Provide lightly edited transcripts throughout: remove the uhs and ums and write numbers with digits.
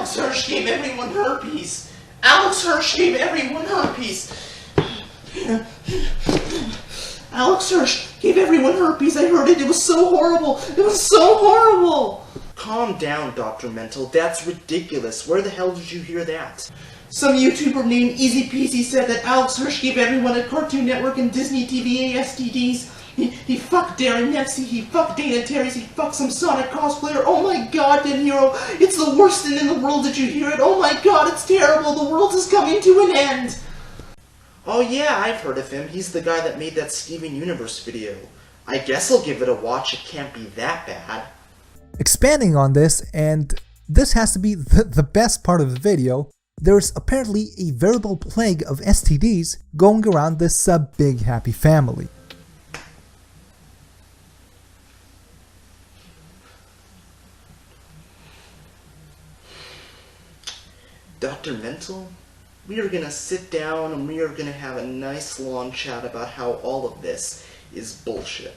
Alex Hirsch gave everyone herpes. Alex Hirsch gave everyone herpes. Alex Hirsch gave everyone herpes. I heard it. It was so horrible. It was so horrible. Calm down, Dr. Mental. That's ridiculous. Where the hell did you hear that? Some YouTuber named Easy Peasy said that Alex Hirsch gave everyone at Cartoon Network and Disney TVA STDs. He fucked Darren Nefsey, he fucked Dana Terry's, he fucked some Sonic cosplayer. Oh my god, Den Hero, it's the worst thing in the world. Did you hear it? Oh my god, it's terrible. The world is coming to an end. Oh yeah, I've heard of him. He's the guy that made that Steven Universe video. I guess I'll give it a watch. It can't be that bad. Expanding on this, and this has to be the best part of the video, there's apparently a veritable plague of STDs going around this big happy family. Dr. Mental, we are gonna sit down and we are gonna have a nice long chat about how all of this is bullshit.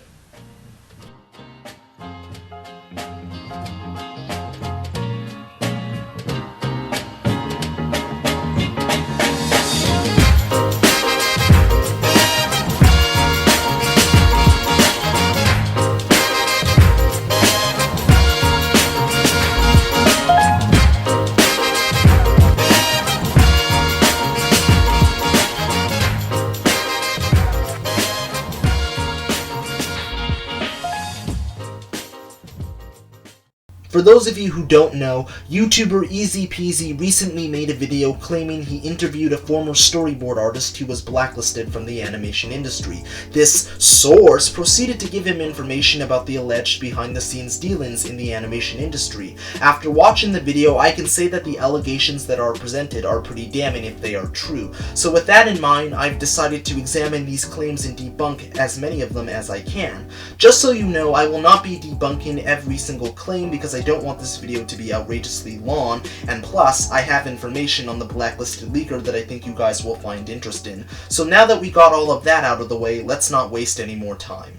For those of you who don't know, YouTuber Easy Peasy recently made a video claiming he interviewed a former storyboard artist who was blacklisted from the animation industry. This source proceeded to give him information about the alleged behind-the-scenes dealings in the animation industry. After watching the video, I can say that the allegations that are presented are pretty damning if they are true. So with that in mind, I've decided to examine these claims and debunk as many of them as I can. Just so you know, I will not be debunking every single claim because I don't want this video to be outrageously long, and plus, I have information on the Blacklisted leaker that I think you guys will find interesting. So now that we got all of that out of the way, let's not waste any more time.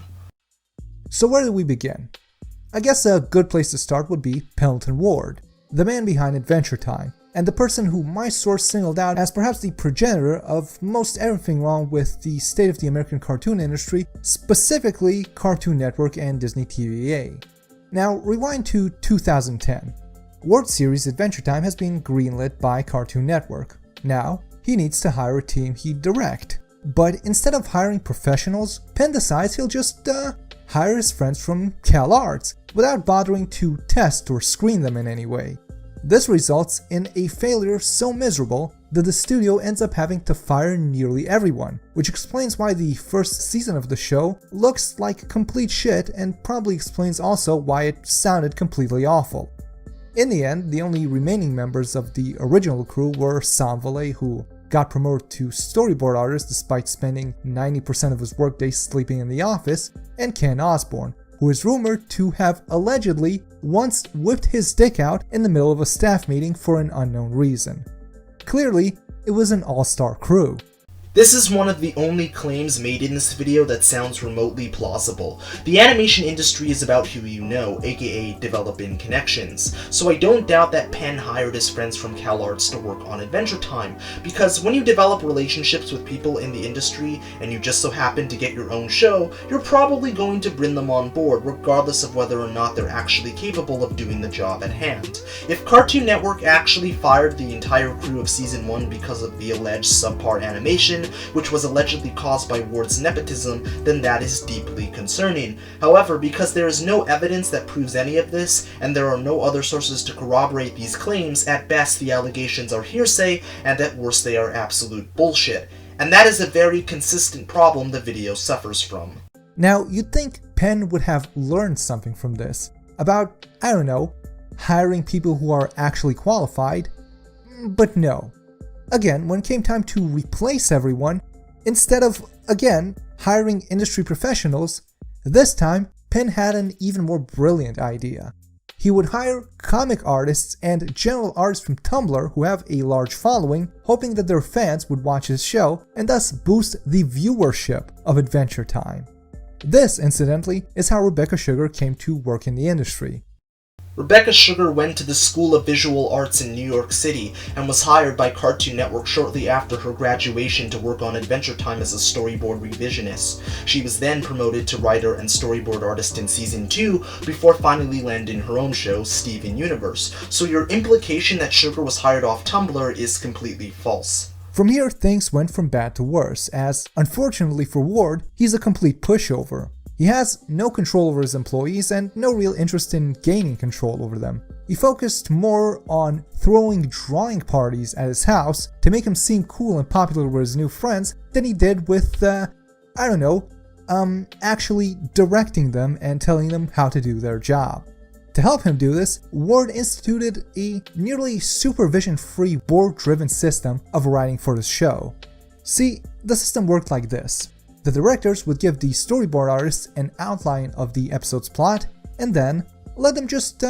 So where do we begin? I guess a good place to start would be Pendleton Ward, the man behind Adventure Time, and the person who my source singled out as perhaps the progenitor of most everything wrong with the state of the American cartoon industry, specifically Cartoon Network and Disney TVA. Now, rewind to 2010. Ward's series Adventure Time has been greenlit by Cartoon Network. Now, he needs to hire a team he'd direct. But instead of hiring professionals, Penn decides he'll just hire his friends from CalArts without bothering to test or screen them in any way. This results in a failure so miserable that the studio ends up having to fire nearly everyone, which explains why the first season of the show looks like complete shit and probably explains also why it sounded completely awful. In the end, the only remaining members of the original crew were Sam Valet, who got promoted to storyboard artist despite spending 90% of his workday sleeping in the office, and Ken Osborne, who is rumored to have allegedly once whipped his dick out in the middle of a staff meeting for an unknown reason. Clearly, it was an all-star crew. This is one of the only claims made in this video that sounds remotely plausible. The animation industry is about who you know, aka developing connections. So I don't doubt that Penn hired his friends from CalArts to work on Adventure Time, because when you develop relationships with people in the industry and you just so happen to get your own show, you're probably going to bring them on board regardless of whether or not they're actually capable of doing the job at hand. If Cartoon Network actually fired the entire crew of Season 1 because of the alleged subpar animation, which was allegedly caused by Ward's nepotism, then that is deeply concerning. However, because there is no evidence that proves any of this, and there are no other sources to corroborate these claims, at best the allegations are hearsay, and at worst they are absolute bullshit. And that is a very consistent problem the video suffers from. Now, you'd think Penn would have learned something from this, about, I don't know, hiring people who are actually qualified, but no. Again, when it came time to replace everyone, instead of, again, hiring industry professionals, this time Penn had an even more brilliant idea. He would hire comic artists and general artists from Tumblr who have a large following, hoping that their fans would watch his show and thus boost the viewership of Adventure Time. This, incidentally, is how Rebecca Sugar came to work in the industry. Rebecca Sugar went to the School of Visual Arts in New York City and was hired by Cartoon Network shortly after her graduation to work on Adventure Time as a storyboard revisionist. She was then promoted to writer and storyboard artist in Season 2 before finally landing her own show, Steven Universe. So your implication that Sugar was hired off Tumblr is completely false. From here, things went from bad to worse, as, unfortunately for Ward, he's a complete pushover. He has no control over his employees and no real interest in gaining control over them. He focused more on throwing drawing parties at his house to make him seem cool and popular with his new friends than he did with, actually directing them and telling them how to do their job. To help him do this, Ward instituted a nearly supervision-free board-driven system of writing for the show. See, the system worked like this. The directors would give the storyboard artists an outline of the episode's plot, and then let them just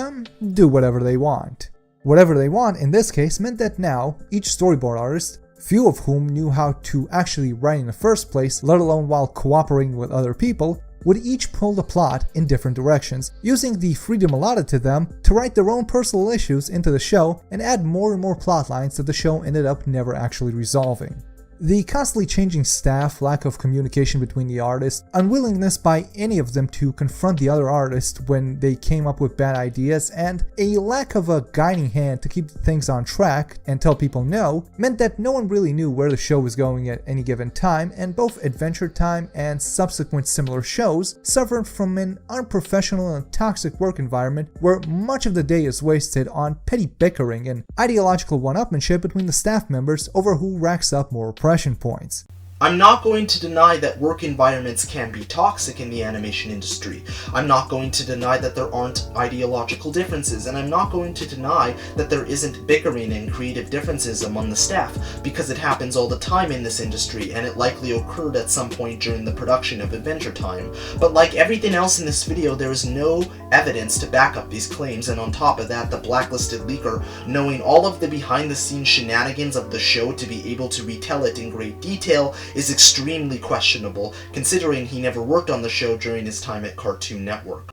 do whatever they want. Whatever they want in this case meant that now, each storyboard artist, few of whom knew how to actually write in the first place, let alone while cooperating with other people, would each pull the plot in different directions, using the freedom allotted to them to write their own personal issues into the show and add more and more plot lines that the show ended up never actually resolving. The constantly changing staff, lack of communication between the artists, unwillingness by any of them to confront the other artist when they came up with bad ideas, and a lack of a guiding hand to keep things on track and tell people no, meant that no one really knew where the show was going at any given time, and both Adventure Time and subsequent similar shows suffered from an unprofessional and toxic work environment where much of the day is wasted on petty bickering and ideological one-upmanship between the staff members over who racks up more points. I'm not going to deny that work environments can be toxic in the animation industry. I'm not going to deny that there aren't ideological differences, and I'm not going to deny that there isn't bickering and creative differences among the staff, because it happens all the time in this industry, and it likely occurred at some point during the production of Adventure Time. But like everything else in this video, there is no evidence to back up these claims, and on top of that, the Blacklisted leaker, knowing all of the behind-the-scenes shenanigans of the show to be able to retell it in great detail, is extremely questionable, considering he never worked on the show during his time at Cartoon Network.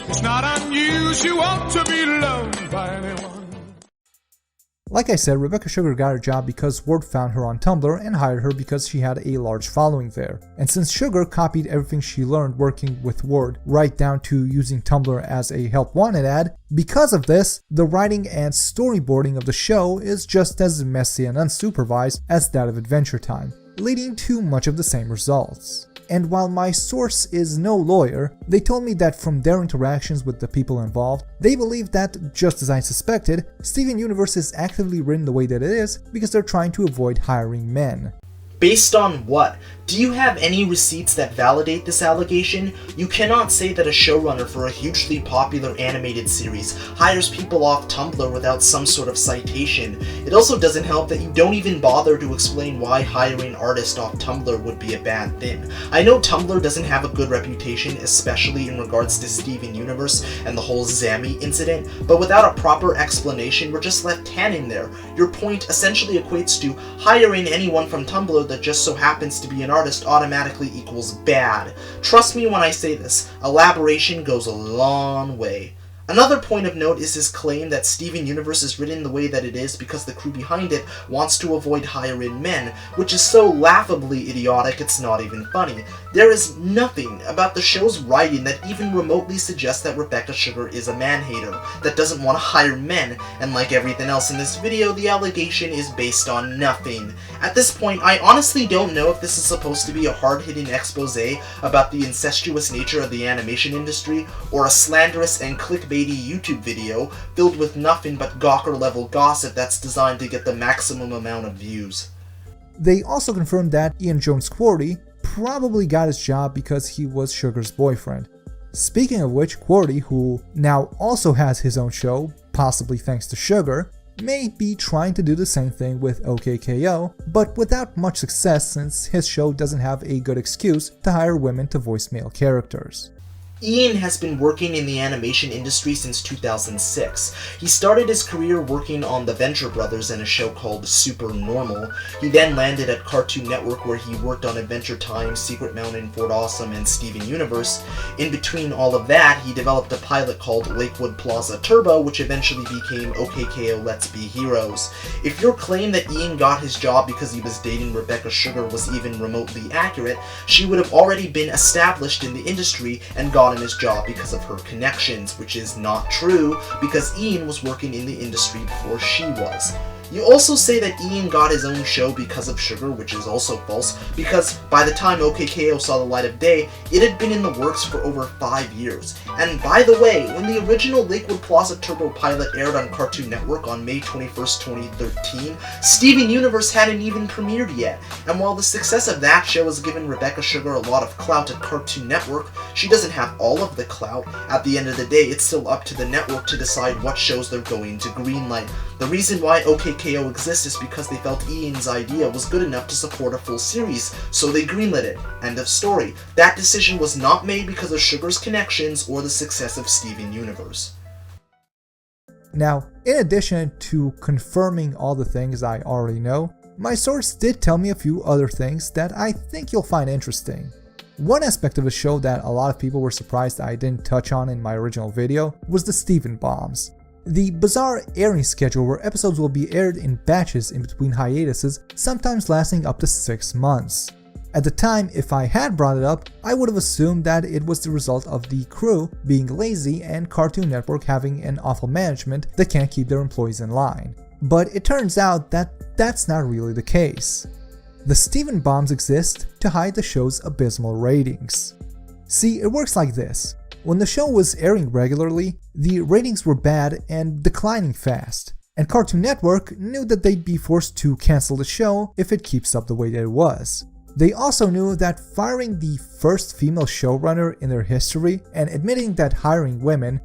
It's not unusual to be loved by anyone. Like I said, Rebecca Sugar got her job because Ward found her on Tumblr and hired her because she had a large following there. And since Sugar copied everything she learned working with Ward right down to using Tumblr as a help wanted ad, because of this, the writing and storyboarding of the show is just as messy and unsupervised as that of Adventure Time, leading to much of the same results. And while my source is no lawyer, they told me that from their interactions with the people involved, they believe that, just as I suspected, Steven Universe is actively written the way that it is because they're trying to avoid hiring men. Based on what? Do you have any receipts that validate this allegation? You cannot say that a showrunner for a hugely popular animated series hires people off Tumblr without some sort of citation. It also doesn't help that you don't even bother to explain why hiring artists off Tumblr would be a bad thing. I know Tumblr doesn't have a good reputation, especially in regards to Steven Universe and the whole Zammy incident, but without a proper explanation, we're just left hanging there. Your point essentially equates to hiring anyone from Tumblr that just so happens to be an artist automatically equals bad. Trust me when I say this, elaboration goes a long way. Another point of note is his claim that Steven Universe is written the way that it is because the crew behind it wants to avoid hiring men, which is so laughably idiotic it's not even funny. There is nothing about the show's writing that even remotely suggests that Rebecca Sugar is a man-hater, that doesn't want to hire men, and like everything else in this video, the allegation is based on nothing. At this point, I honestly don't know if this is supposed to be a hard-hitting expose about the incestuous nature of the animation industry, or a slanderous and clickbaity YouTube video filled with nothing but Gawker-level gossip that's designed to get the maximum amount of views. They also confirmed that Ian Jones-Quartey probably got his job because he was Sugar's boyfriend. Speaking of which, Quartey, who now also has his own show, possibly thanks to Sugar, may be trying to do the same thing with OKKO, but without much success since his show doesn't have a good excuse to hire women to voice male characters. Ian has been working in the animation industry since 2006. He started his career working on the Venture Brothers in a show called Super Normal. He then landed at Cartoon Network where he worked on Adventure Time, Secret Mountain, Fort Awesome, and Steven Universe. In between all of that, he developed a pilot called Lakewood Plaza Turbo, which eventually became OKKO Let's Be Heroes. If your claim that Ian got his job because he was dating Rebecca Sugar was even remotely accurate, she would have already been established in the industry and gotten his job because of her connections, which is not true because Ian was working in the industry before she was. You also say that Ian got his own show because of Sugar, which is also false, because by the time OKKO saw the light of day, it had been in the works for over 5 years. And by the way, when the original Lakewood Plaza Turbo pilot aired on Cartoon Network on May 21st, 2013, Steven Universe hadn't even premiered yet, and while the success of that show has given Rebecca Sugar a lot of clout at Cartoon Network, she doesn't have all of the clout. At the end of the day, it's still up to the network to decide what shows they're going to greenlight. The reason why OKKO exists is because they felt Ian's idea was good enough to support a full series, so they greenlit it. End of story. That decision was not made because of Sugar's connections or the success of Steven Universe. Now, in addition to confirming all the things I already know, my source did tell me a few other things that I think you'll find interesting. One aspect of the show that a lot of people were surprised I didn't touch on in my original video was the Steven bombs. The bizarre airing schedule where episodes will be aired in batches in between hiatuses, sometimes lasting up to 6 months. At the time, if I had brought it up, I would have assumed that it was the result of the crew being lazy and Cartoon Network having an awful management that can't keep their employees in line. But it turns out that that's not really the case. The Steven bombs exist to hide the show's abysmal ratings. See, it works like this. When the show was airing regularly, the ratings were bad and declining fast, and Cartoon Network knew that they'd be forced to cancel the show if it keeps up the way that it was. They also knew that firing the first female showrunner in their history and admitting that hiring women,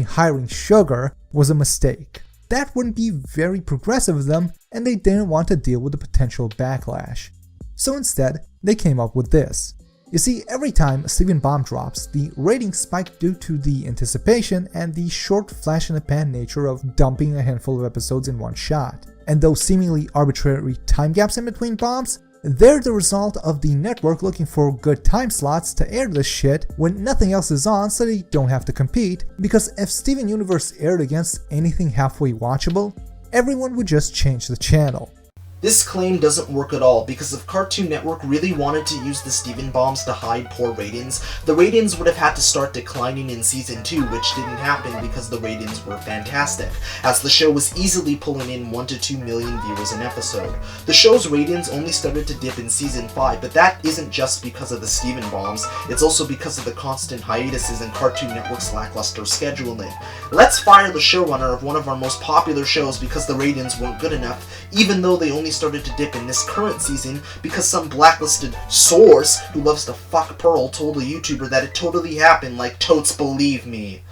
hiring Sugar, was a mistake. That wouldn't be very progressive of them, and they didn't want to deal with the potential backlash. So instead, they came up with this. You see, every time a Steven bomb drops, the ratings spike due to the anticipation and the short flash-in-the-pan nature of dumping a handful of episodes in one shot. And those seemingly arbitrary time gaps in between bombs, they're the result of the network looking for good time slots to air this shit when nothing else is on so they don't have to compete, because if Steven Universe aired against anything halfway watchable, everyone would just change the channel. This claim doesn't work at all, because if Cartoon Network really wanted to use the Steven bombs to hide poor ratings, the ratings would have had to start declining in Season 2, which didn't happen because the ratings were fantastic, as the show was easily pulling in 1 to 2 million viewers an episode. The show's ratings only started to dip in Season 5, but that isn't just because of the Steven bombs, it's also because of the constant hiatuses in Cartoon Network's lackluster scheduling. Let's fire the showrunner of one of our most popular shows because the ratings weren't good enough, even though they only started to dip in this current season because some blacklisted source who loves to fuck Pearl told a YouTuber that it totally happened, like totes believe me.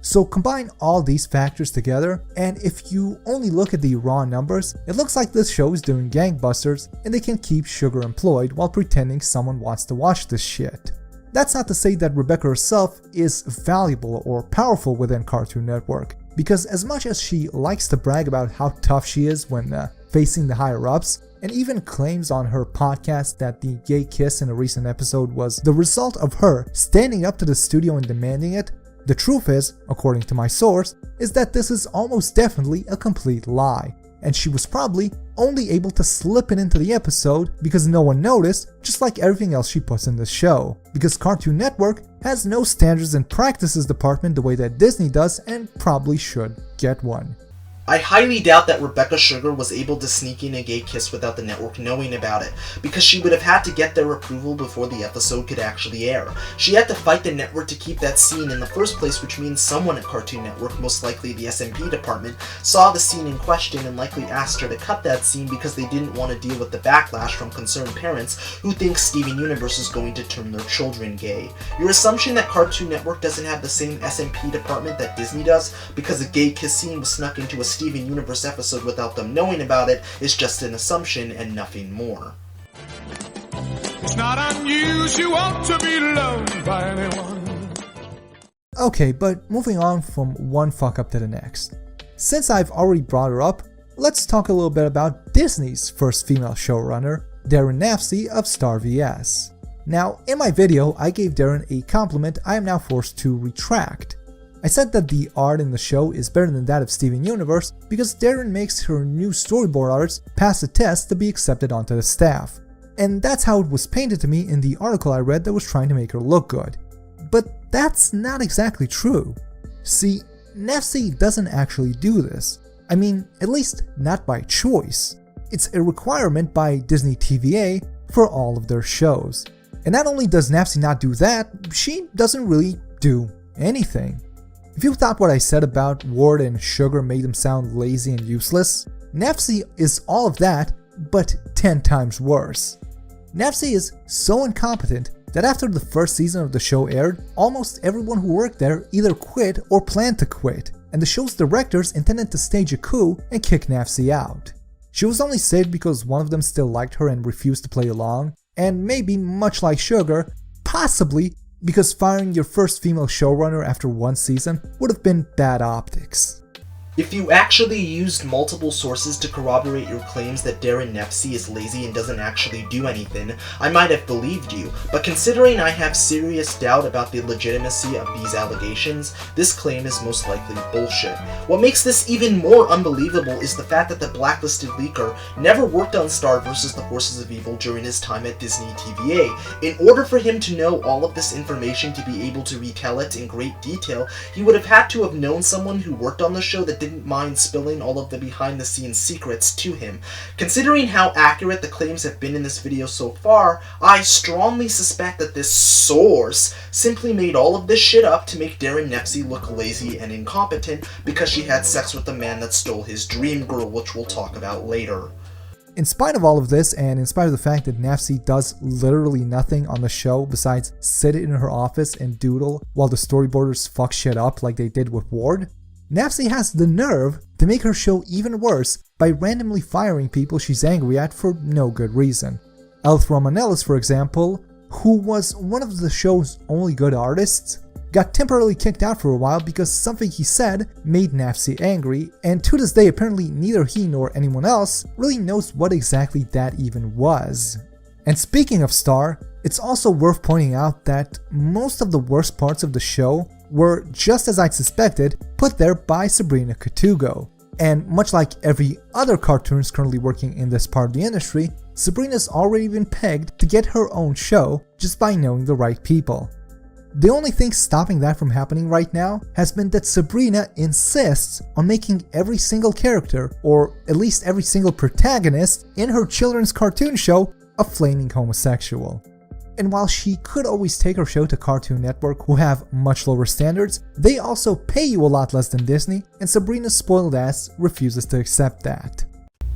So combine all these factors together, and if you only look at the raw numbers, it looks like this show is doing gangbusters and they can keep Sugar employed while pretending someone wants to watch this shit. That's not to say that Rebecca herself is valuable or powerful within Cartoon Network, because as much as she likes to brag about how tough she is when facing the higher-ups, and even claims on her podcast that the gay kiss in a recent episode was the result of her standing up to the studio and demanding it, the truth is, according to my source, is that this is almost definitely a complete lie, and she was probably only able to slip it into the episode because no one noticed, just like everything else she puts in the show, because Cartoon Network has no standards and practices department the way that Disney does and probably should get one. I highly doubt that Rebecca Sugar was able to sneak in a gay kiss without the network knowing about it, because she would have had to get their approval before the episode could actually air. She had to fight the network to keep that scene in the first place, which means someone at Cartoon Network, most likely the SMP department, saw the scene in question and likely asked her to cut that scene because they didn't want to deal with the backlash from concerned parents who think Steven Universe is going to turn their children gay. Your assumption that Cartoon Network doesn't have the same SMP department that Disney does because a gay kiss scene was snuck into a Steven Universe episode without them knowing about it is just an assumption and nothing more. It's not unusual to be loved by anyone. Okay, but moving on from one fuck up to the next. Since I've already brought her up, let's talk a little bit about Disney's first female showrunner, Darren Nafzee of Star vs. Now, in my video, I gave Darren a compliment I am now forced to retract. I said that the art in the show is better than that of Steven Universe because Darren makes her new storyboard arts pass a test to be accepted onto the staff. And that's how it was painted to me in the article I read that was trying to make her look good. But that's not exactly true. See, Nafzee doesn't actually do this. I mean, at least not by choice. It's a requirement by Disney TVA for all of their shows. And not only does Nafzee not do that, she doesn't really do anything. If you thought what I said about Ward and Sugar made them sound lazy and useless, Nafzee is all of that, but 10 times worse. Nafzee is so incompetent that after the first season of the show aired, almost everyone who worked there either quit or planned to quit, and the show's directors intended to stage a coup and kick Nafzee out. She was only saved because one of them still liked her and refused to play along, and maybe, much like Sugar, possibly because firing your first female showrunner after one season would have been bad optics. If you actually used multiple sources to corroborate your claims that Darren Nafzee is lazy and doesn't actually do anything, I might have believed you, but considering I have serious doubt about the legitimacy of these allegations, this claim is most likely bullshit. What makes this even more unbelievable is the fact that the Blacklisted leaker never worked on Star vs. the Forces of Evil during his time at Disney TVA. In order for him to know all of this information to be able to retell it in great detail, he would have had to have known someone who worked on the show that didn't mind spilling all of the behind-the-scenes secrets to him. Considering how accurate the claims have been in this video so far, I strongly suspect that this source simply made all of this shit up to make Darren Nafzee look lazy and incompetent because she had sex with the man that stole his dream girl, which we'll talk about later. In spite of all of this, and in spite of the fact that Nafzee does literally nothing on the show besides sit in her office and doodle while the storyboarders fuck shit up like they did with Ward, Nafzee has the nerve to make her show even worse by randomly firing people she's angry at for no good reason. Elth Romanellis, for example, who was one of the show's only good artists, got temporarily kicked out for a while because something he said made Nafzee angry, and to this day apparently neither he nor anyone else really knows what exactly that even was. And speaking of Star, it's also worth pointing out that most of the worst parts of the show were, just as I'd suspected, put there by Sabrina Katugo. And much like every other cartoonist currently working in this part of the industry, Sabrina's already been pegged to get her own show just by knowing the right people. The only thing stopping that from happening right now has been that Sabrina insists on making every single character, or at least every single protagonist, in her children's cartoon show a flaming homosexual. And while she could always take her show to Cartoon Network, who have much lower standards, they also pay you a lot less than Disney, and Sabrina's spoiled ass refuses to accept that.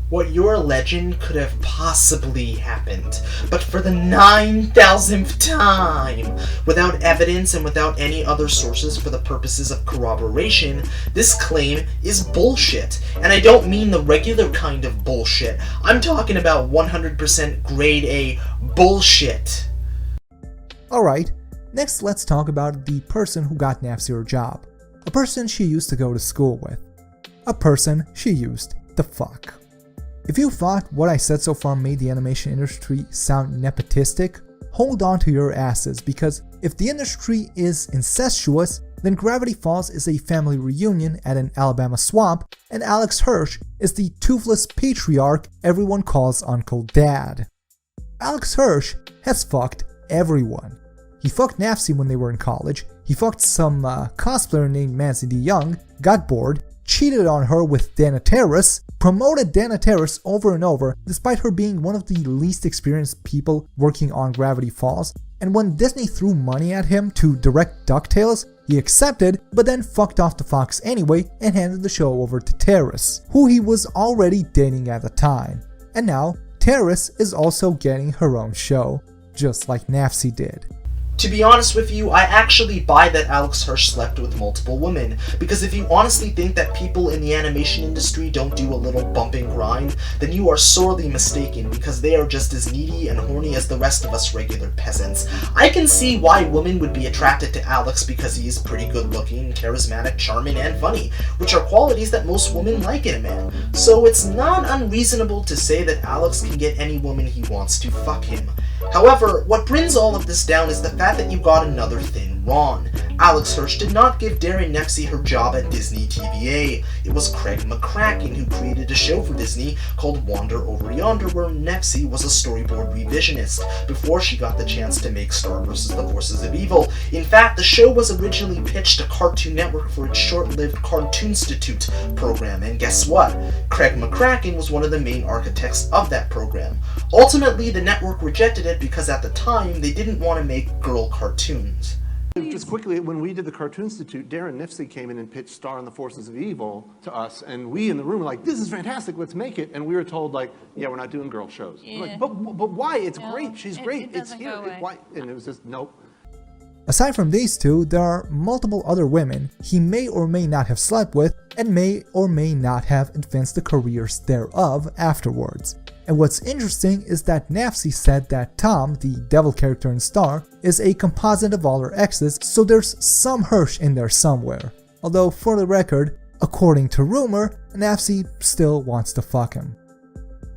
What you're alleging could have possibly happened, but for the 9,000th time, without evidence and without any other sources for the purposes of corroboration, this claim is bullshit. And I don't mean the regular kind of bullshit. I'm talking about 100% grade A bullshit. Alright, next let's talk about the person who got Nafzee her job. A person she used to go to school with. A person she used to fuck. If you thought what I said so far made the animation industry sound nepotistic, hold on to your asses, because if the industry is incestuous, then Gravity Falls is a family reunion at an Alabama swamp, and Alex Hirsch is the toothless patriarch everyone calls Uncle Dad. Alex Hirsch has fucked everyone. He fucked Nafzee when they were in college, he fucked some cosplayer named Mancy D. Young, got bored, cheated on her with Dana Terrace, promoted Dana Terrace over and over despite her being one of the least experienced people working on Gravity Falls, and when Disney threw money at him to direct DuckTales, he accepted, but then fucked off to Fox anyway and handed the show over to Terrace, who he was already dating at the time. And now, Terrace is also getting her own show, just like Nafzee did. To be honest with you, I actually buy that Alex Hirsch slept with multiple women, because if you honestly think that people in the animation industry don't do a little bump and grind, then you are sorely mistaken, because they are just as needy and horny as the rest of us regular peasants. I can see why women would be attracted to Alex because he is pretty good looking, charismatic, charming, and funny, which are qualities that most women like in a man. So it's not unreasonable to say that Alex can get any woman he wants to fuck him. However, what brings all of this down is the fact that you got another thing wrong. Alex Hirsch did not give Darren Nefsey her job at Disney TVA. It was Craig McCracken who created a show for Disney called Wander Over Yonder, where Nefsey was a storyboard revisionist, before she got the chance to make Star vs. the Forces of Evil. In fact, the show was originally pitched to Cartoon Network for its short-lived Cartoonstitute program, and guess what? Craig McCracken was one of the main architects of that program. Ultimately, the network rejected it because at the time, they didn't want to make girl cartoons. Just quickly, when we did the Cartoon Institute, Darren Nifsey came in and pitched Star and the Forces of Evil to us, and we in the room were like, this is fantastic, let's make it. And we were told, like, yeah, we're not doing girl shows. Yeah. Like, but why? It's great, she's great, it it's doesn't here. go away. Why? And it was just, nope. Aside from these two, there are multiple other women he may or may not have slept with and may or may not have advanced the careers thereof afterwards. And what's interesting is that Nafsi said that Tom, the devil character in Star, is a composite of all her exes, so there's some Hirsch in there somewhere. Although, for the record, according to rumor, Nafsi still wants to fuck him.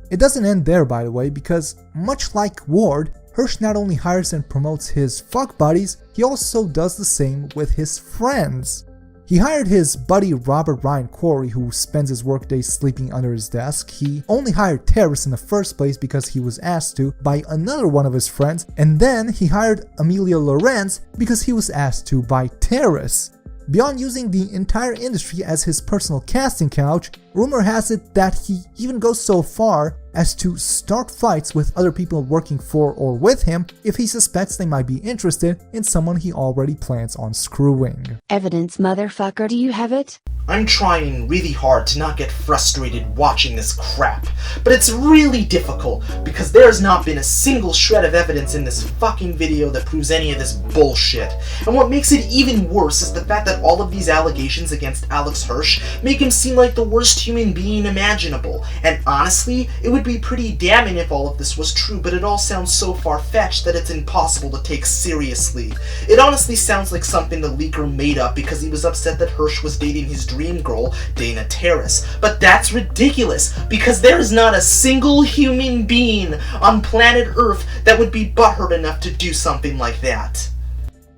It doesn't end there, by the way, because much like Ward, Hirsch not only hires and promotes his fuck buddies, he also does the same with his friends. He hired his buddy Robert Ryan Quarry, who spends his workdays sleeping under his desk. He only hired Terrace in the first place because he was asked to by another one of his friends, and then he hired Amelia Lorenz because he was asked to by Terrace. Beyond using the entire industry as his personal casting couch, rumor has it that he even goes so far as to start fights with other people working for or with him if he suspects they might be interested in someone he already plans on screwing. Evidence, motherfucker, do you have it? I'm trying really hard to not get frustrated watching this crap, but it's really difficult because there's not been a single shred of evidence in this fucking video that proves any of this bullshit. And what makes it even worse is the fact that all of these allegations against Alex Hirsch make him seem like the worst human being imaginable. And honestly, it would be pretty damning if all of this was true, but it all sounds so far-fetched that it's impossible to take seriously. It honestly sounds like something the leaker made up because he was upset that Hirsch was dating his dream girl, Dana Terrace. But that's ridiculous, because there is not a single human being on planet Earth that would be butthurt enough to do something like that.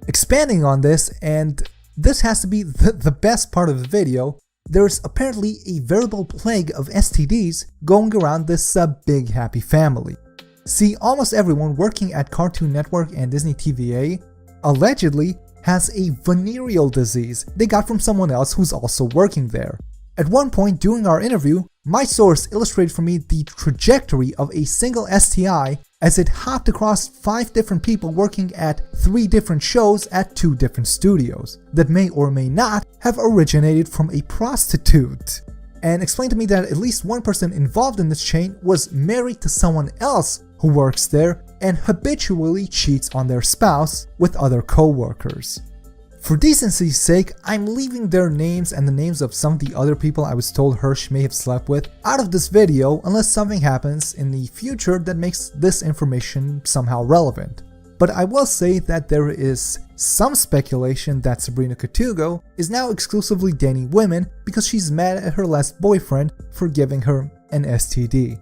Expanding on this, and this has to be the best part of the video, there's apparently a veritable plague of STDs going around this big happy family. See, almost everyone working at Cartoon Network and Disney TVA allegedly has a venereal disease they got from someone else who's also working there. At one point during our interview, my source illustrated for me the trajectory of a single STI as it hopped across 5 different people working at 3 different shows at 2 different studios that may or may not have originated from a prostitute. And explained to me that at least one person involved in this chain was married to someone else who works there and habitually cheats on their spouse with other co-workers. For decency's sake, I'm leaving their names and the names of some of the other people I was told Hirsch may have slept with out of this video unless something happens in the future that makes this information somehow relevant. But I will say that there is some speculation that Sabrina Katugo is now exclusively dating women because she's mad at her last boyfriend for giving her an STD.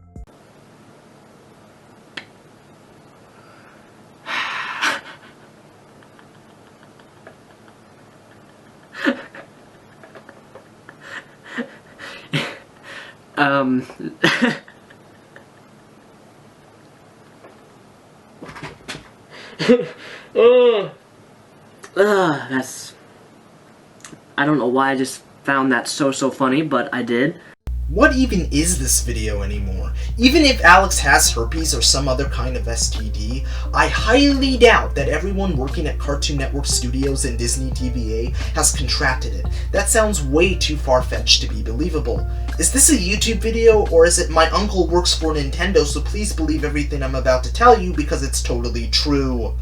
I don't know why I just found that so funny, but I did. What even is this video anymore? Even if Alex has herpes or some other kind of STD, I highly doubt that everyone working at Cartoon Network Studios and Disney TVA has contracted it. That sounds way too far-fetched to be believable. Is this a YouTube video, or is it my uncle works for Nintendo, so please believe everything I'm about to tell you because it's totally true?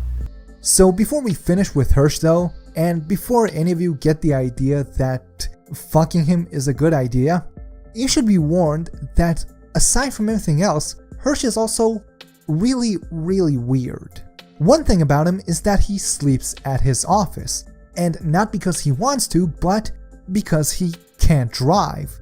So before we finish with Hirsch though, and before any of you get the idea that fucking him is a good idea, you should be warned that aside from everything else, Hirsch is also really weird. One thing about him is that he sleeps at his office, and not because he wants to, but because he can't drive.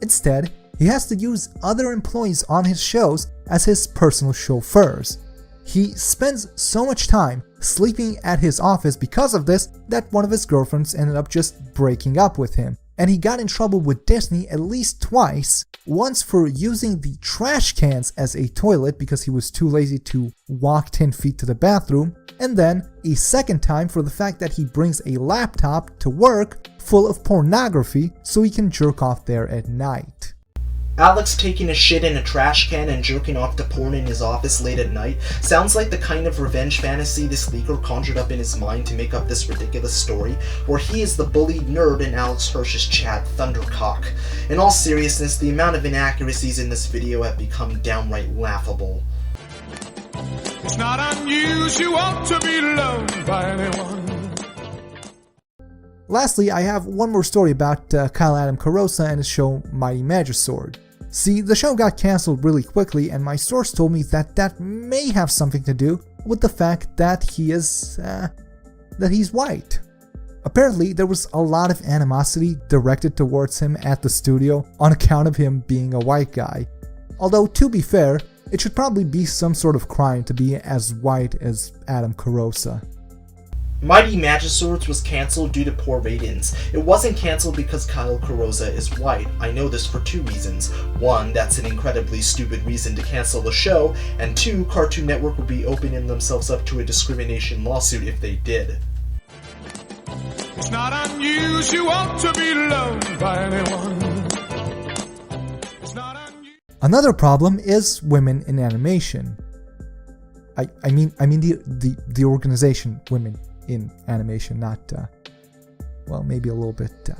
Instead, he has to use other employees on his shows as his personal chauffeurs. He spends so much time sleeping at his office because of this that one of his girlfriends ended up just breaking up with him, and he got in trouble with Disney at least twice, once for using the trash cans as a toilet because he was too lazy to walk 10 feet to the bathroom, and then a second time for the fact that he brings a laptop to work full of pornography so he can jerk off there at night. Alex taking a shit in a trash can and jerking off to porn in his office late at night sounds like the kind of revenge fantasy this leaker conjured up in his mind to make up this ridiculous story, where he is the bullied nerd and Alex Hirsch is Chad Thundercock. In all seriousness, the amount of inaccuracies in this video have become downright laughable. It's not unusual to be loved by anyone. Lastly, I have one more story about Kyle Adam Carosa and his show Mighty Magisword. See, the show got cancelled really quickly, and my source told me that that may have something to do with the fact that he's white. Apparently, there was a lot of animosity directed towards him at the studio on account of him being a white guy. Although, to be fair, it should probably be some sort of crime to be as white as Adam Carosa. Mighty Magiswords was cancelled due to poor ratings. It wasn't cancelled because Kyle Carosa is white. I know this for two reasons. One, that's an incredibly stupid reason to cancel the show, and two, Cartoon Network would be opening themselves up to a discrimination lawsuit if they did. It's not unusual to be loved by anyone. It's not unusual. Another problem is women in animation. I mean the organization Women in Animation, not, well, maybe a little bit,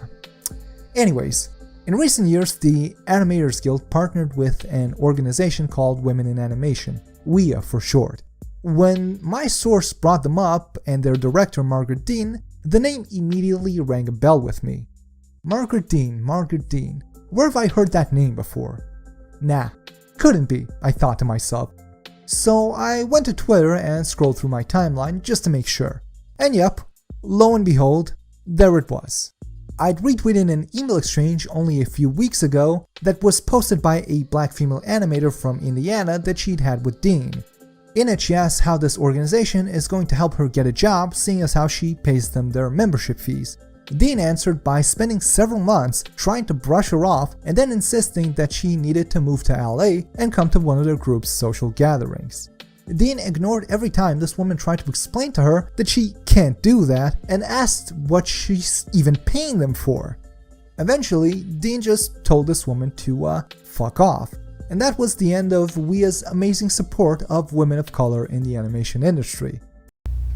Anyways, in recent years, the Animators Guild partnered with an organization called Women in Animation, WIA for short. When my source brought them up and their director, Margaret Dean, the name immediately rang a bell with me. Margaret Dean, where have I heard that name before? Nah, couldn't be, I thought to myself. So I went to Twitter and scrolled through my timeline just to make sure. And yep, lo and behold, there it was. I'd retweeted an email exchange only a few weeks ago that was posted by a black female animator from Indiana that she'd had with Dean. In it, she asks how this organization is going to help her get a job, seeing as how she pays them their membership fees. Dean answered by spending several months trying to brush her off and then insisting that she needed to move to LA and come to one of their group's social gatherings. Dean ignored every time this woman tried to explain to her that she can't do that and asked what she's even paying them for. Eventually, Dean just told this woman to fuck off. And that was the end of WIA's amazing support of women of color in the animation industry.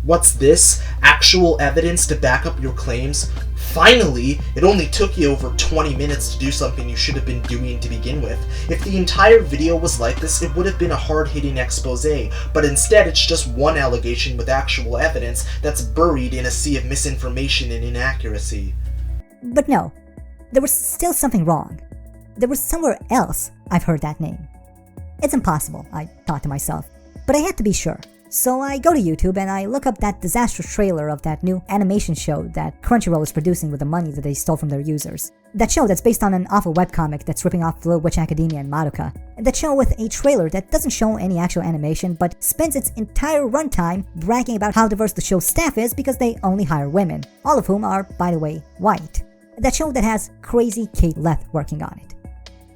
What's this? Actual evidence to back up your claims? Finally! It only took you over 20 minutes to do something you should have been doing to begin with. If the entire video was like this, it would have been a hard-hitting expose, but instead it's just one allegation with actual evidence that's buried in a sea of misinformation and inaccuracy. But no, there was still something wrong. There was somewhere else I've heard that name. It's impossible, I thought to myself, but I had to be sure. So I go to YouTube and I look up that disastrous trailer of that new animation show that Crunchyroll is producing with the money that they stole from their users. That show that's based on an awful webcomic that's ripping off Little Witch Academia and Madoka. That show with a trailer that doesn't show any actual animation but spends its entire runtime bragging about how diverse the show's staff is because they only hire women, all of whom are, by the way, white. That show that has crazy Kate Leth working on it.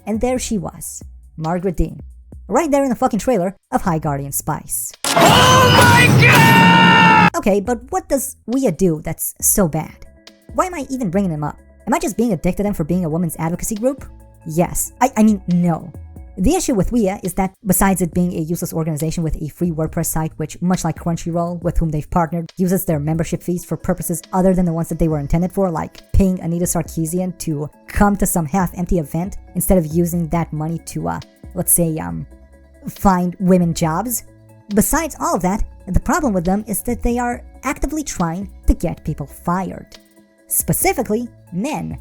And there she was, Margaret Dean, right there in the fucking trailer of High Guardian Spice. Oh my God! Okay, but what does WIA do that's so bad? Why am I even bringing them up? Am I just being a dick to them for being a women's advocacy group? Yes. I mean, no. The issue with WIA is that, besides it being a useless organization with a free WordPress site which, much like Crunchyroll, with whom they've partnered, uses their membership fees for purposes other than the ones that they were intended for, like paying Anita Sarkeesian to come to some half-empty event instead of using that money to, let's say, find women jobs. Besides all of that, the problem with them is that they are actively trying to get people fired. Specifically, men.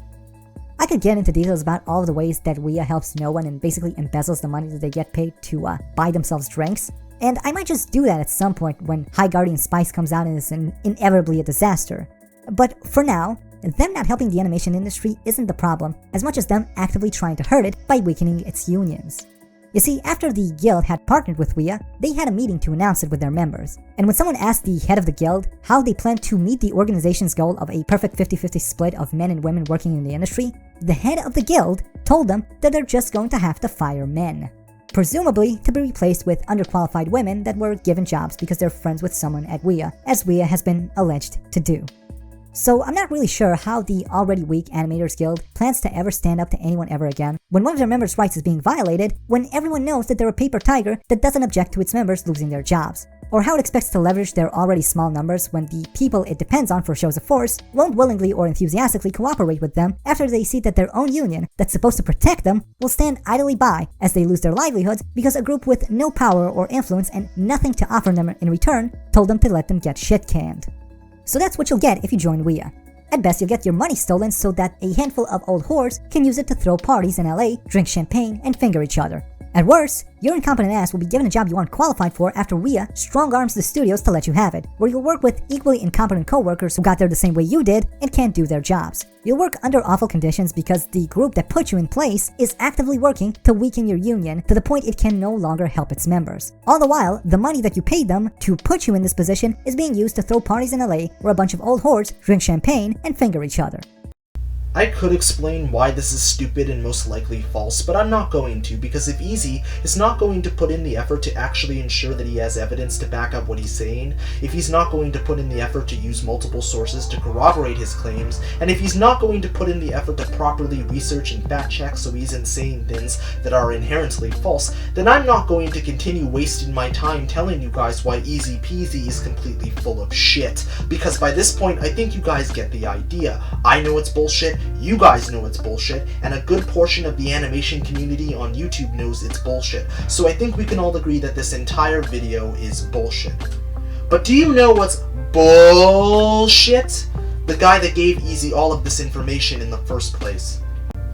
I could get into details about all of the ways that WEA helps no one and basically embezzles the money that they get paid to buy themselves drinks, and I might just do that at some point when High Guardian Spice comes out and is inevitably a disaster. But for now, them not helping the animation industry isn't the problem, as much as them actively trying to hurt it by weakening its unions. You see, after the guild had partnered with WEA, they had a meeting to announce it with their members. And when someone asked the head of the guild how they planned to meet the organization's goal of a perfect 50-50 split of men and women working in the industry, the head of the guild told them that they're just going to have to fire men. Presumably to be replaced with underqualified women that were given jobs because they're friends with someone at WEA, as WEA has been alleged to do. So I'm not really sure how the already weak Animators Guild plans to ever stand up to anyone ever again when one of their members' rights is being violated, when everyone knows that they're a paper tiger that doesn't object to its members losing their jobs. Or how it expects to leverage their already small numbers when the people it depends on for shows of force won't willingly or enthusiastically cooperate with them after they see that their own union, that's supposed to protect them, will stand idly by as they lose their livelihoods because a group with no power or influence and nothing to offer them in return told them to let them get shit-canned. So that's what you'll get if you join WEA. At best, you'll get your money stolen so that a handful of old whores can use it to throw parties in LA, drink champagne, and finger each other. At worst, your incompetent ass will be given a job you aren't qualified for after WEA strong-arms the studios to let you have it, where you'll work with equally incompetent co-workers who got there the same way you did and can't do their jobs. You'll work under awful conditions because the group that put you in place is actively working to weaken your union to the point it can no longer help its members. All the while, the money that you paid them to put you in this position is being used to throw parties in LA where a bunch of old whores drink champagne and finger each other. I could explain why this is stupid and most likely false, but I'm not going to, because if Easy is not going to put in the effort to actually ensure that he has evidence to back up what he's saying, if he's not going to put in the effort to use multiple sources to corroborate his claims, and if he's not going to put in the effort to properly research and fact-check so he isn't saying things that are inherently false, then I'm not going to continue wasting my time telling you guys why Easy Peasy is completely full of shit, because by this point I think you guys get the idea. I know it's bullshit, you guys know it's bullshit, and a good portion of the animation community on YouTube knows it's bullshit, so I think we can all agree that this entire video is bullshit. But do you know what's bullshit? The guy that gave Easy all of this information in the first place.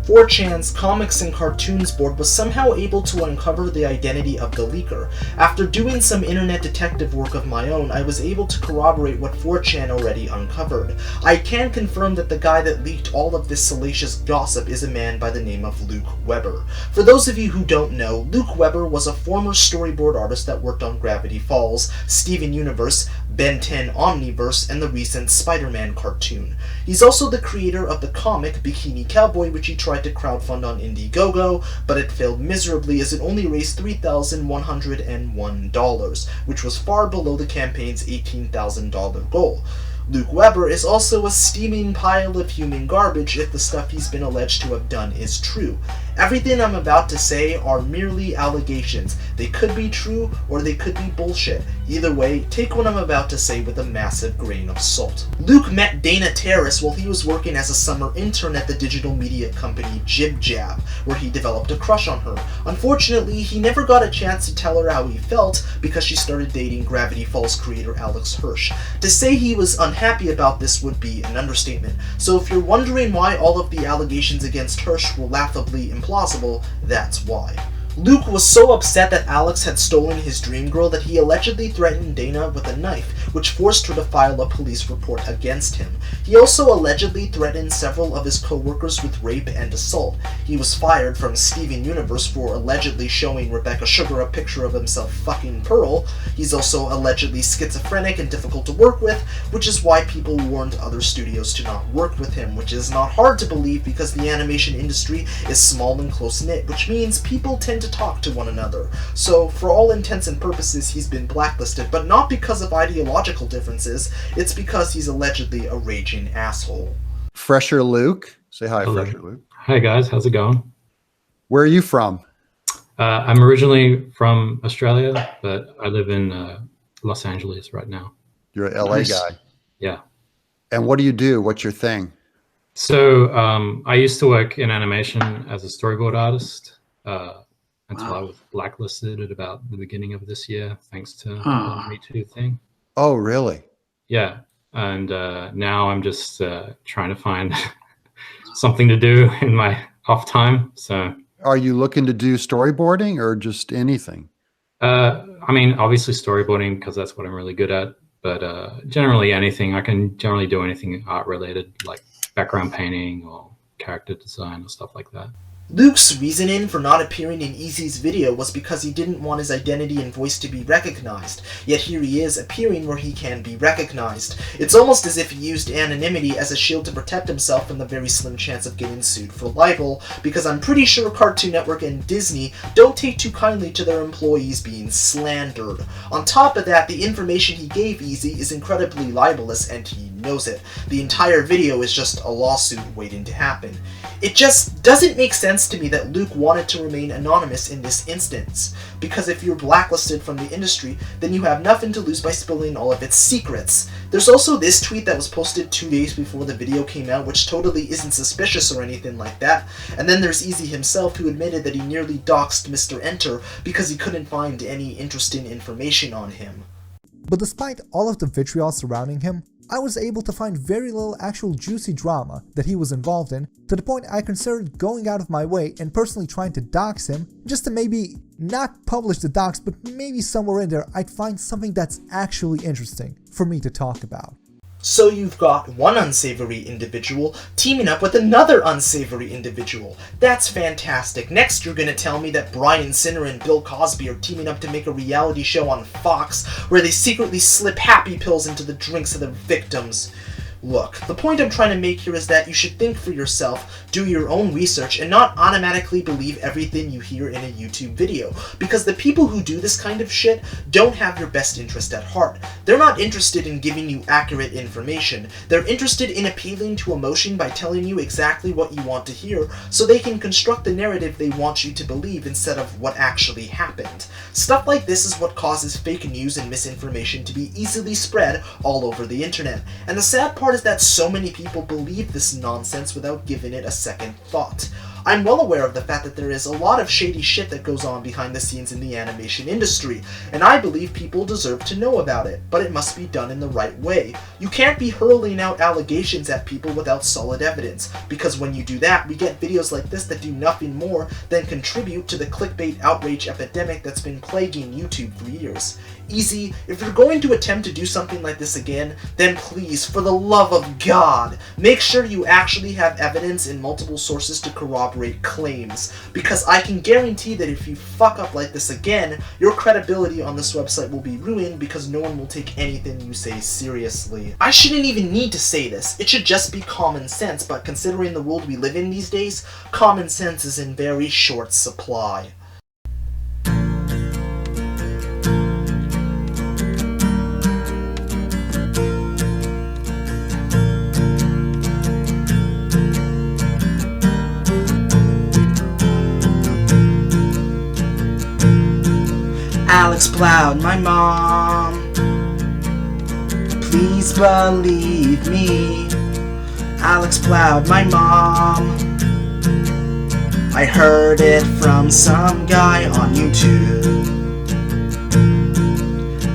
4chan's Comics and Cartoons board was somehow able to uncover the identity of the leaker. After doing some internet detective work of my own, I was able to corroborate what 4chan already uncovered. I can confirm that the guy that leaked all of this salacious gossip is a man by the name of Luke Weber. For those of you who don't know, Luke Weber was a former storyboard artist that worked on Gravity Falls, Steven Universe, Ben 10 Omniverse, and the recent Spider-Man cartoon. He's also the creator of the comic Bikini Cowboy, which he tried to crowdfund on Indiegogo, but it failed miserably as it only raised $3,101, which was far below the campaign's $18,000 goal. Luke Weber is also a steaming pile of human garbage if the stuff he's been alleged to have done is true. Everything I'm about to say are merely allegations. They could be true or they could be bullshit. Either way, take what I'm about to say with a massive grain of salt. Luke met Dana Terrace while he was working as a summer intern at the digital media company Jib Jab, where he developed a crush on her. Unfortunately, he never got a chance to tell her how he felt because she started dating Gravity Falls creator Alex Hirsch. To say he was unhappy about this would be an understatement, so if you're wondering why all of the allegations against Hirsch were laughably implausible, that's why. Luke was so upset that Alex had stolen his dream girl that he allegedly threatened Dana with a knife, which forced her to file a police report against him. He also allegedly threatened several of his co-workers with rape and assault. He was fired from Steven Universe for allegedly showing Rebecca Sugar a picture of himself fucking Pearl. He's also allegedly schizophrenic and difficult to work with, which is why people warned other studios to not work with him, which is not hard to believe because the animation industry is small and close-knit, which means people tend to talk to one another. So, for all intents and purposes, he's been blacklisted, but not because of ideological differences, it's because he's allegedly a raging asshole. Fresher Luke. Say hi, Hello. Fresher Luke. Hi guys, how's it going? Where are you from? I'm originally from Australia, but I live in Los Angeles right now. You're an LA guy. Yeah. And what do you do? What's your thing? So I used to work in animation as a storyboard artist until I was blacklisted at about the beginning of this year, thanks to the Me Too thing. Oh, really? Yeah. and now I'm just trying to find something to do in my off time. So, are you looking to do storyboarding or just anything? I mean, obviously storyboarding because that's what I'm really good at. But generally anything. I can generally do anything art related, like background painting or character design or stuff like that. Luke's reasoning for not appearing in Easy's video was because he didn't want his identity and voice to be recognized, yet here he is appearing where he can be recognized. It's almost as if he used anonymity as a shield to protect himself from the very slim chance of getting sued for libel, because I'm pretty sure Cartoon Network and Disney don't take too kindly to their employees being slandered. On top of that, the information he gave Easy is incredibly libelous and he knows it. The entire video is just a lawsuit waiting to happen. It just doesn't make sense to me that Luke wanted to remain anonymous in this instance, because if you're blacklisted from the industry, then you have nothing to lose by spilling all of its secrets. There's also this tweet that was posted 2 days before the video came out, which totally isn't suspicious or anything like that, and then there's Easy himself, who admitted that he nearly doxed Mr. Enter because he couldn't find any interesting information on him. But despite all of the vitriol surrounding him, I was able to find very little actual juicy drama that he was involved in, to the point I considered going out of my way and personally trying to dox him, just to maybe not publish the dox, but maybe somewhere in there I'd find something that's actually interesting for me to talk about. So you've got one unsavory individual teaming up with another unsavory individual. That's fantastic. Next you're gonna tell me that Bryan Sinner and Bill Cosby are teaming up to make a reality show on Fox where they secretly slip happy pills into the drinks of the victims. Look, the point I'm trying to make here is that you should think for yourself, do your own research, and not automatically believe everything you hear in a YouTube video, because the people who do this kind of shit don't have your best interest at heart. They're not interested in giving you accurate information. They're interested in appealing to emotion by telling you exactly what you want to hear, so they can construct the narrative they want you to believe instead of what actually happened. Stuff like this is what causes fake news and misinformation to be easily spread all over the internet, and the sad part is that so many people believe this nonsense without giving it a second thought. I'm well aware of the fact that there is a lot of shady shit that goes on behind the scenes in the animation industry, and I believe people deserve to know about it, but it must be done in the right way. You can't be hurling out allegations at people without solid evidence, because when you do that, we get videos like this that do nothing more than contribute to the clickbait outrage epidemic that's been plaguing YouTube for years. Easy, if you're going to attempt to do something like this again, then please, for the love of God, make sure you actually have evidence and multiple sources to corroborate claims, because I can guarantee that if you fuck up like this again, your credibility on this website will be ruined because no one will take anything you say seriously. I shouldn't even need to say this, it should just be common sense, but considering the world we live in these days, common sense is in very short supply. Alex plowed my mom. Please believe me. Alex plowed my mom. I heard it from some guy on YouTube.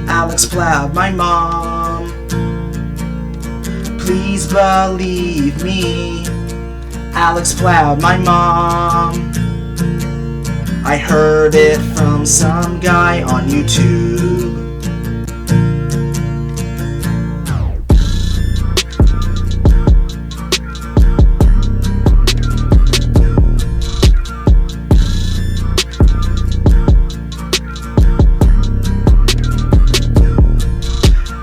Alex plowed my mom. Please believe me. Alex plowed my mom. I heard it from some guy on YouTube.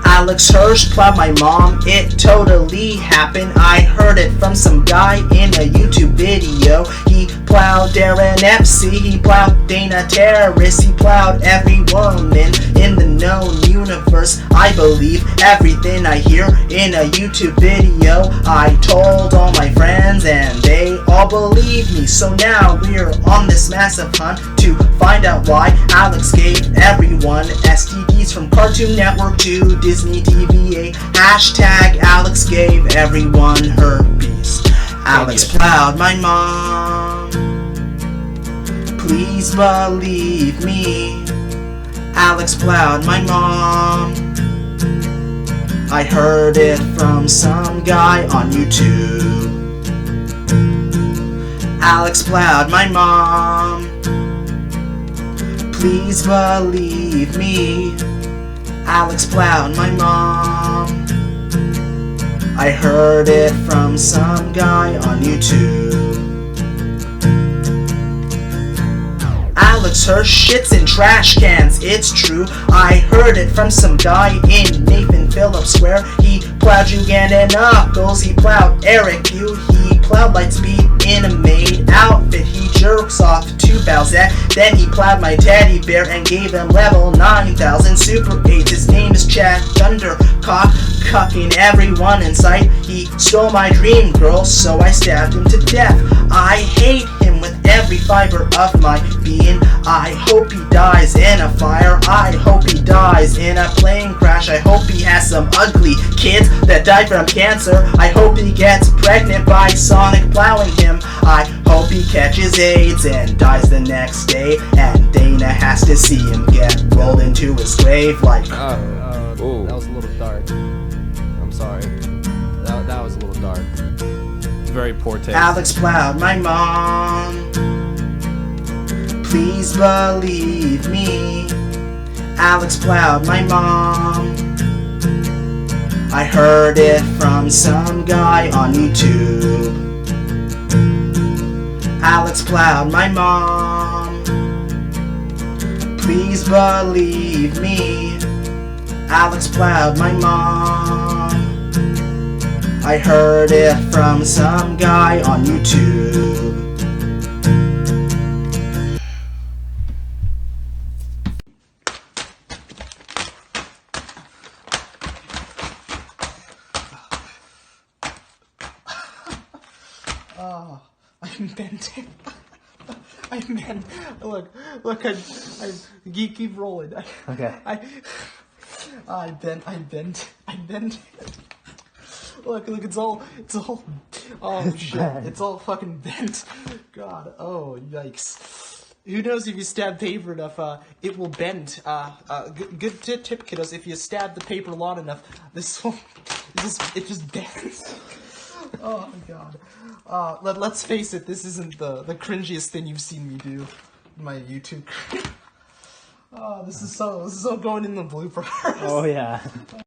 Alex Hirsch plowed my mom, it totally happened. I heard it from some guy in a YouTube video. He plowed Darren FC, he plowed Dana Terrace, he plowed every woman in the known universe. I believe everything I hear in a YouTube video. I told all my friends and they all believe me. So now we're on this massive hunt to find out why Alex gave everyone STDs, from Cartoon Network to Disney TVA. Hashtag Alex gave everyone herpes. Alex plowed my mom. Please believe me. Alex plowed my mom. I heard it from some guy on YouTube. Alex plowed my mom. Please believe me. Alex plowed my mom. I heard it from some guy on YouTube. Alex Hirsch shits in trash cans, it's true. I heard it from some guy in Nathan Phillips Square. He plowed Uganda Knuckles, he plowed Eric Pugh, he plowed Lightspeed in a maid outfit. He jerks off to Balzac, then he plowed my teddy bear and gave him level 9,000 Super 8. His name is Chad Thundercock, cucking everyone in sight. He stole my dream girl, so I stabbed him to death. I hate him with every fiber of my being. I hope he dies in a fire. I hope he dies in a plane crash. I hope he has some ugly kids that die from cancer. I hope he gets pregnant by Sonic plowing him. I hope he catches AIDS and dies the next day, and Dana has to see him get rolled into his grave like... that was a little dark. I'm sorry. That was a little dark. Very poor taste. Alex plowed my mom. Please believe me. Alex plowed my mom. I heard it from some guy on YouTube. Alex plowed my mom. Please believe me. Alex plowed my mom. I heard it from some guy on YouTube. Oh, I'm bent. I'm bent. Look, I keep rolling. Okay. I'm bent. Look, it's all, oh shit, it's all fucking bent. God, oh, yikes. Who knows, if you stab paper enough, it will bend. Good tip, kiddos, if you stab the paper long enough, it just bends. Oh my god. Let's face it, this isn't the cringiest thing you've seen me do in my YouTube career. Oh, this is so going in the blooper. Oh yeah.